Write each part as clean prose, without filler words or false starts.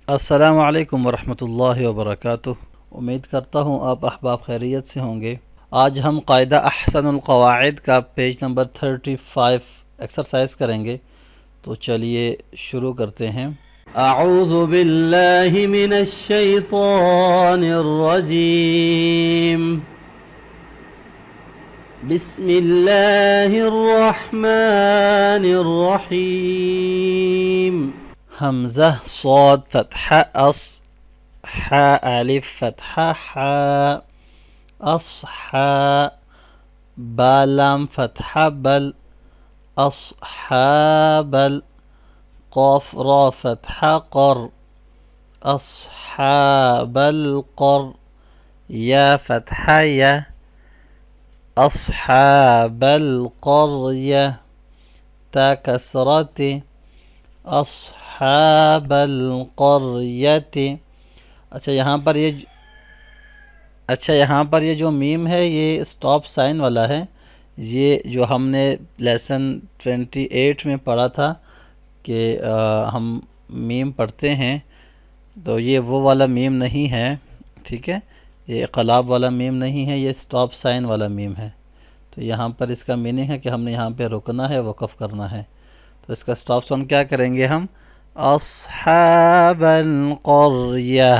السلام علیکم ورحمۃ اللہ وبرکاتہ۔ امید کرتا ہوں آپ احباب خیریت سے ہوں گے۔ آج ہم قاعدہ احسن القواعد کا پیج نمبر 35 ایکسرسائز کریں گے، تو چلیے شروع کرتے ہیں۔ اعوذ باللہ من الشیطان الرجیم، بسم اللہ الرحمن الرحیم۔ حمزہ صاد فتحہ اص، حا الف فتحہ حا، اصحا، با لام فتحہ بل، اصحاب ال، قاف را فتحہ قر، اصحاب القر، یا فتحہ یا، اصحاب القریہ، تا کسرت، اصحاب القریۃ۔ اچھا یہاں پر یہ جو میم ہے یہ اسٹاپ سائن والا ہے۔ یہ جو ہم نے لیسن 28 میں پڑھا تھا کہ ہم میم پڑھتے ہیں، تو یہ وہ والا میم نہیں ہے، ٹھیک ہے، یہ انقلاب والا میم نہیں ہے، یہ اسٹاپ سائن والا میم ہے۔ تو یہاں پر اس کا میننگ ہے کہ ہم نے یہاں پہ رکنا ہے، وقف کرنا ہے۔ تو اس کا اسٹاپ ساؤنڈ کیا کریں گے ہم؟ اصحاب القریہ،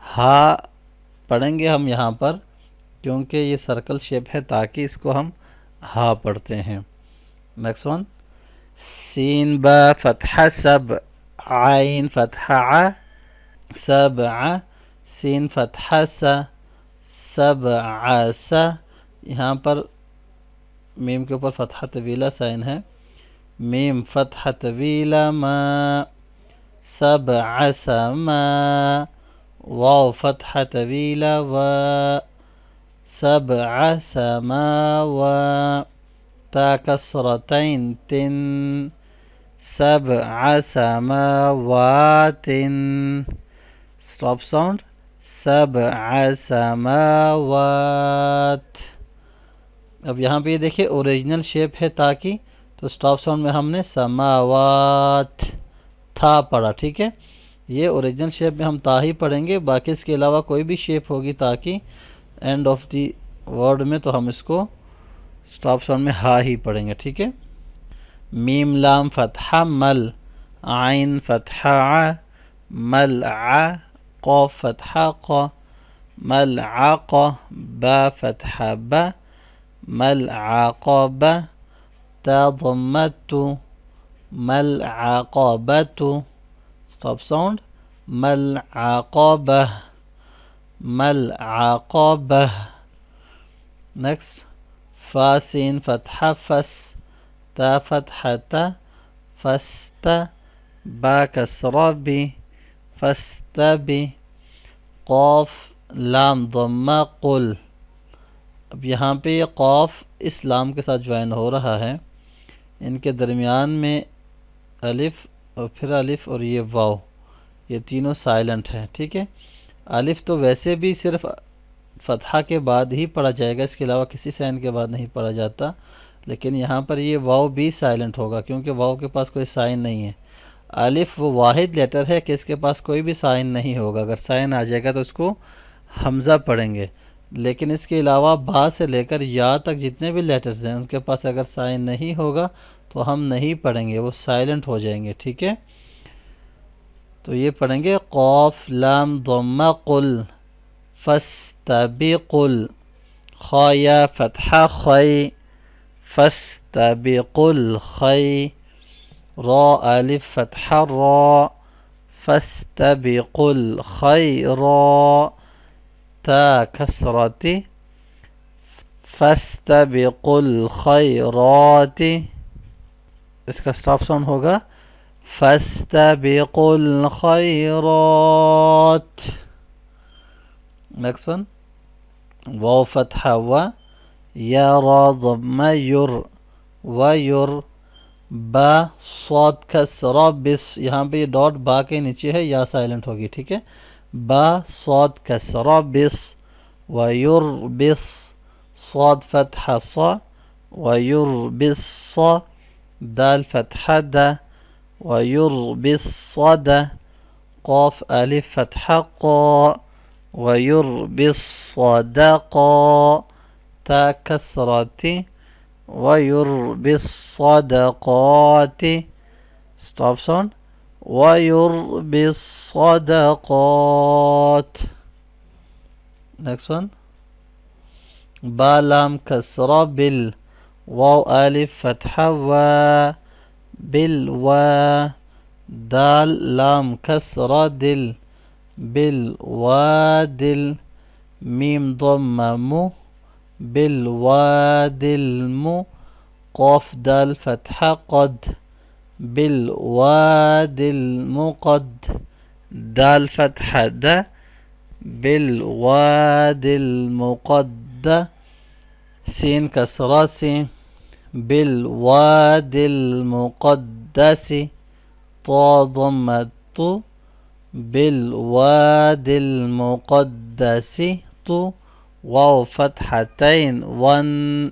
ہا پڑھیں گے ہم یہاں پر، کیونکہ یہ سرکل شیپ ہے تاکہ اس کو ہم ہا پڑھتے ہیں۔ نیکسٹ ون، سین با فتحہ سب، عین فتحہ ع، سبع، سین فتحہ سا، سبع سا، یہاں پر میم کے اوپر فتحہ طویلہ سائن ہے، میم فتحہ طویلہ ما، سبع سما، واو فتحہ طویلہ و، سبع سماوا، تا کسرتین تن، سبع سماوات، اسٹاپ ساؤنڈ، سبع سماوات۔ اب یہاں پہ یہ دیکھیں اوریجنل شیپ ہے تاکہ، تو اسٹاپ ساؤنڈ میں ہم نے سماوات تھا پڑھا، ٹھیک ہے۔ یہ اوریجنل شیپ میں ہم تا ہی پڑھیں گے، باقی اس کے علاوہ کوئی بھی شیپ ہوگی تاکہ اینڈ آف دی ورڈ میں تو ہم اس کو اسٹاپ ساؤنڈ میں ہا ہی پڑھیں گے، ٹھیک ہے۔ میم لام فتحہ مل، عین فتحہ ع، ملع، قاف فتحہ ق، ملعق، با فتحہ با، ملعقب، تا ضمت، ملعقبۃ، اسٹاپ ساؤنڈ، ملعقبہ، ملعقبہ۔ نیکسٹ، فا سین فتحہ فس، تا فتحہ تا، فست، با کسرہ بی، فستبی، قاف لام ضمہ قل۔ اب یہاں پہ یہ قاف اس لام کے ساتھ جوائن ہو رہا ہے، ان کے درمیان میں الف اور پھر الف اور یہ واو، یہ تینوں سائلنٹ ہیں، ٹھیک ہے۔ الف تو ویسے بھی صرف فتحہ کے بعد ہی پڑھا جائے گا، اس کے علاوہ کسی سائن کے بعد نہیں پڑھا جاتا، لیکن یہاں پر یہ واو بھی سائلنٹ ہوگا کیونکہ واو کے پاس کوئی سائن نہیں ہے۔ الف وہ واحد لیٹر ہے کہ اس کے پاس کوئی بھی سائن نہیں ہوگا، اگر سائن آ جائے گا تو اس کو حمزہ پڑھیں گے، لیکن اس کے علاوہ با سے لے کر یا تک جتنے بھی لیٹرز ہیں ان کے پاس اگر سائن نہیں ہوگا تو ہم نہیں پڑھیں گے، وہ سائلنٹ ہو جائیں گے، ٹھیک ہے۔ تو یہ پڑھیں گے قاف لام ضمہ قل، فاستبقل، خا یا فتحہ خی، فاستبقوا الخی، را الف فتحہ را، فاستبقوا الخیرا، تا کسرت، فاستبقوا الخیرات، اس کا اسٹاپ ساؤنڈ ہوگا فاستبقوا الخیرات۔ نیکسٹ ون، واو فتحہ و، یا را ضمہ یر، ویر، با صاد کسرہ بس، یہاں پہ یہ ڈاٹ با کے نیچے ہے، یا سائلنٹ ہوگی، ٹھیک ہے۔ با صاد کسرہ بس، ویربس، صاد فتحہ صا، ویربس صا، دال فتحہ دا، ویربس صدا، قاف ألف فتحة قا ويربي الصدقا تا كسرة ويربي الصدقات stop sound ويربي الصدقات. next one با لام كسرة بال واو ألف فتحة و بالوا دال لام كسرة دل بالوادل ميم ضمة مو بالوادي المو قاف دال فتحة قد بالوادي المقد دال فتحة د بالوادي المقد سين كسرة سين بالوادي المقدس طا ضمة طو بالوادي المقدس طو واو فتحتین ون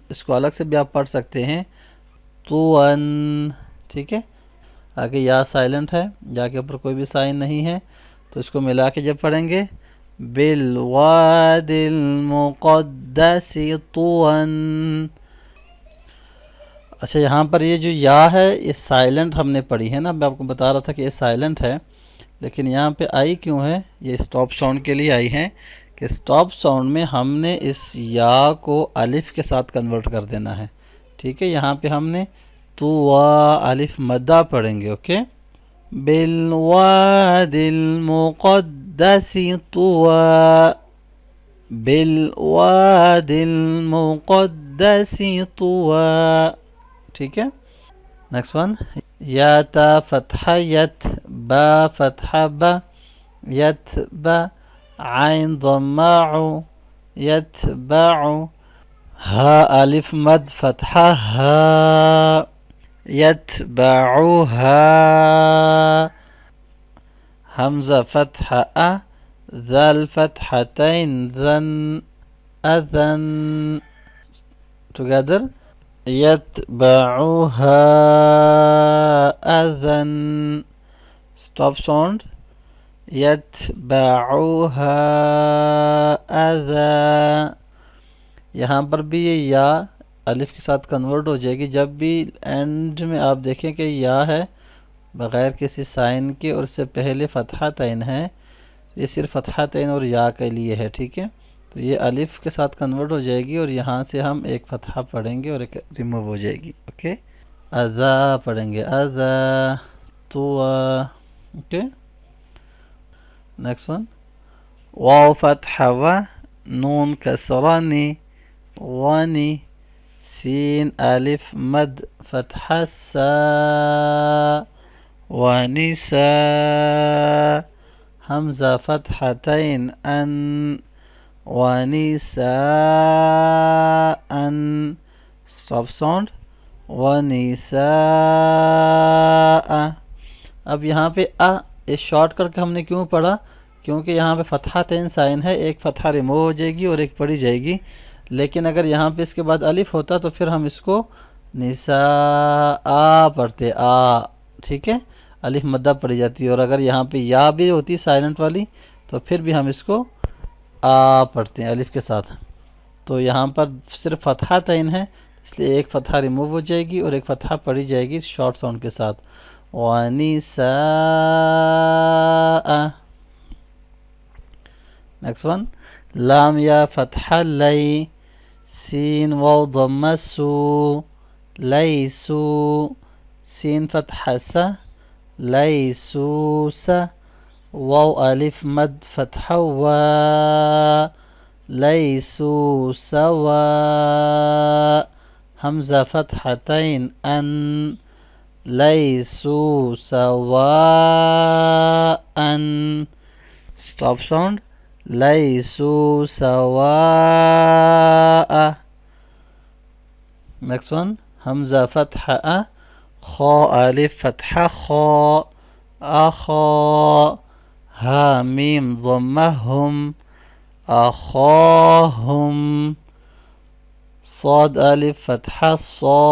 اس کو الگ سے بھی آپ پڑھ سکتے ہیں تو ون ٹھیک ہے. آگے یا سائلنٹ ہے یا کے اوپر کوئی بھی سائن نہیں ہے تو اس کو ملا کے جب پڑھیں گے بالوادی المقدس طوًا. اچھا یہاں پر یہ جو یا ہے یہ سائلنٹ ہم نے پڑھی ہے نا. میں آپ کو بتا رہا تھا کہ یہ سائلنٹ ہے لیکن یہاں پہ آئی کیوں ہے. یہ سٹاپ ساؤنڈ کے لیے آئی ہے کہ سٹاپ ساؤنڈ میں ہم نے اس یا کو الف کے ساتھ کنورٹ کر دینا ہے. ٹھیک ہے یہاں پہ ہم نے تو الف مدہ پڑھیں گے. اوکے بالوادی المقدس طوى بالوادی المقدس طوى. ٹھیک ہے نیکسٹ ون یا تا فتحہ یت با فتحہ با یت با عین ضماع یتبع ہا الف مد فتحہ ہا یتبعها حمزہ فتحہ ذل فتحتین ذن اذن together يتبعها أذن stop sound يتبعها أذى. یہاں پر بھی یہ یا الف کے ساتھ کنورٹ ہو جائے گی جب بھی اینڈ میں آپ دیکھیں کہ یا ہے بغیر کسی سائن کے اور اس سے پہلے فتحہ تین ہے. یہ صرف فتحہ تین اور یا کے لیے ہے. ٹھیک ہے تو یہ الف کے ساتھ کنورٹ ہو جائے گی اور یہاں سے ہم ایک فتحہ پڑھیں گے اور ایک ریموو ہو جائے گی. اوکے اذا پڑھیں گے اذا تو. اوکے نیکسٹ ون واو فتحہ و نون کسرانی ونی سین الف مد فتحہ سا ونساء حمزہ فتحتین ان ونساء stop sound ونساء. اب یہاں پہ اس شارٹ کر کے ہم نے کیوں پڑھا کیونکہ یہاں پہ فتحہ تین سائن ہے. ایک فتحہ ریموو ہو جائے گی اور ایک پڑھی جائے گی. لیکن اگر یہاں پہ اس کے بعد الف ہوتا تو پھر ہم اس کو نساء پڑھتے آ. ٹھیک ہے الف مدہ پڑھی جاتی ہے. اور اگر یہاں پہ یا بھی ہوتی سائلنٹ والی تو پھر بھی ہم اس کو آ پڑھتے ہیں الف کے ساتھ. تو یہاں پر صرف فتحہ تین ہے اس لیے ایک فتحہ ریموو ہو جائے گی اور ایک فتحہ پڑھی جائے گی شارٹ ساؤنڈ کے ساتھ وَنِسَاءَ. نیکسٹ ون لام یا فتحہ لئی سین واو ضمہ سو لیسو سین فتحہ سا لیسو سا واو الف مد فتحہ وا لیسو سوا حمزہ فتحتین ان لیسو سواء. stop sound لیسو سواء. next one حمزہ فتحہ خا الف فتحہ خا اخا ہا میم ضمہ ہم اخاہم صاد الف فتحہ صا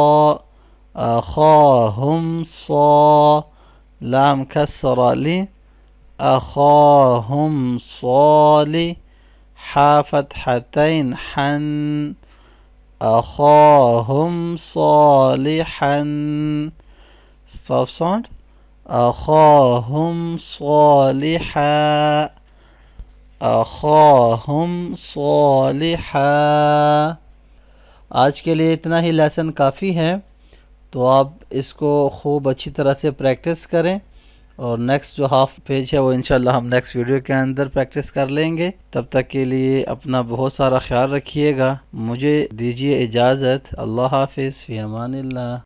اخاہم صا لام کسرہ لی أخاهم صالح فتحتين حن أخاهم صالحا stop sound أخاهم صالحا أخاهم صالحا. آج کے لیے اتنا ہی لیسن کافی ہے، تو آپ اس کو خوب اچھی طرح سے پریکٹس کریں، اور نیکسٹ جو ہاف پیج ہے وہ انشاءاللہ ہم نیکسٹ ویڈیو کے اندر پریکٹس کر لیں گے. تب تک کے لیے اپنا بہت سارا خیال رکھیے گا. مجھے دیجیے اجازت. اللہ حافظ. فی امان اللہ.